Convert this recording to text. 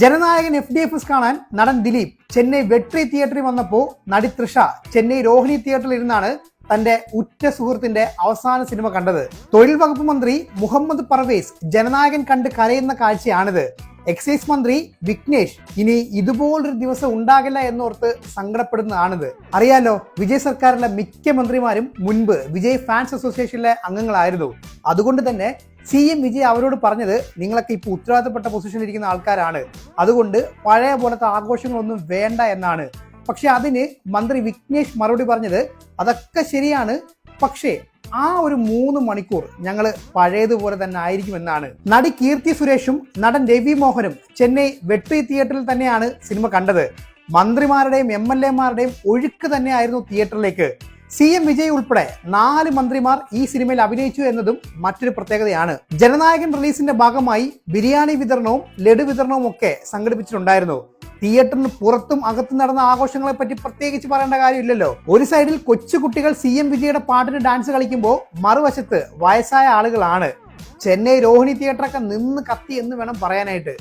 Jananayakan FDFS കാണാൻ നടൻ ദിലീപ് ചെന്നൈ വെട്രി തിയേറ്ററിൽ വന്നപ്പോൾ നടി തൃഷ ചെന്നൈ രോഹിണി തിയേറ്ററിൽ ഇരുന്നാണ് തന്റെ ഉറ്റ സുഹൃത്തിന്റെ അവസാന സിനിമ കണ്ടത്. തൊഴിൽ വകുപ്പ് മന്ത്രി മുഹമ്മദ് പർവേസ് ജനനായകൻ കണ്ട് കരയുന്ന കാഴ്ചയാണിത്. എക്സൈസ് മന്ത്രി വിഘ്നേഷ് ഇനി ഇതുപോലൊരു ദിവസം ഉണ്ടാകില്ല എന്നോർത്ത് സങ്കടപ്പെടുന്നതാണിത്. അറിയാലോ, വിജയ് സർക്കാരിലെ മിക്ക മന്ത്രിമാരും മുൻപ് വിജയ് ഫാൻസ് അസോസിയേഷനിലെ അംഗങ്ങളായിരുന്നു. അതുകൊണ്ട് തന്നെ CM വിജയ് അവരോട് പറഞ്ഞത്, നിങ്ങളൊക്കെ ഇപ്പോൾ ഉത്തരവാദിത്തപ്പെട്ട പൊസിഷനിൽ ഇരിക്കുന്ന ആൾക്കാരാണ്, അതുകൊണ്ട് പഴയ പോലത്തെ ആഘോഷങ്ങളൊന്നും വേണ്ട എന്നാണ്. പക്ഷെ അതിന് മന്ത്രി വിഘ്നേഷ് മറുപടി പറഞ്ഞത്, അതൊക്കെ ശരിയാണ്, പക്ഷേ ആ ഒരു 3 മണിക്കൂർ ഞങ്ങൾ പഴയതുപോലെ തന്നെ ആയിരിക്കുമെന്നാണ്. നടി കീർത്തി സുരേഷും നടൻ രവി മോഹനും ചെന്നൈ വെട്രി തിയേറ്ററിൽ തന്നെയാണ് സിനിമ കണ്ടത്. മന്ത്രിമാരുടെയും MLA മാരുടെയും ഒഴുക്ക് തന്നെയായിരുന്നു തിയേറ്ററിലേക്ക്. CM വിജയ് ഉൾപ്പെടെ 4 മന്ത്രിമാർ ഈ സിനിമയിൽ അഭിനയിച്ചു എന്നതും മറ്റൊരു പ്രത്യേകതയാണ്. ജനനായകൻ റിലീസിന്റെ ഭാഗമായി ബിരിയാണി വിതരണവും ലഡു വിതരണവും ഒക്കെ സംഘടിപ്പിച്ചിട്ടുണ്ടായിരുന്നു. തിയേറ്ററിന് പുറത്തും അകത്തും നടന്ന ആഘോഷങ്ങളെ പറ്റി പ്രത്യേകിച്ച് പറയേണ്ട കാര്യമില്ലല്ലോ. ഒരു സൈഡിൽ കൊച്ചുകുട്ടികൾ CM വിജയുടെ പാട്ടിന് ഡാൻസ് കളിക്കുമ്പോൾ മറുവശത്ത് വയസ്സായ ആളുകളാണ്. ചെന്നൈ രോഹിണി തിയേറ്ററൊക്കെ നിന്ന് കത്തി എന്ന് വേണം പറയാനായിട്ട്.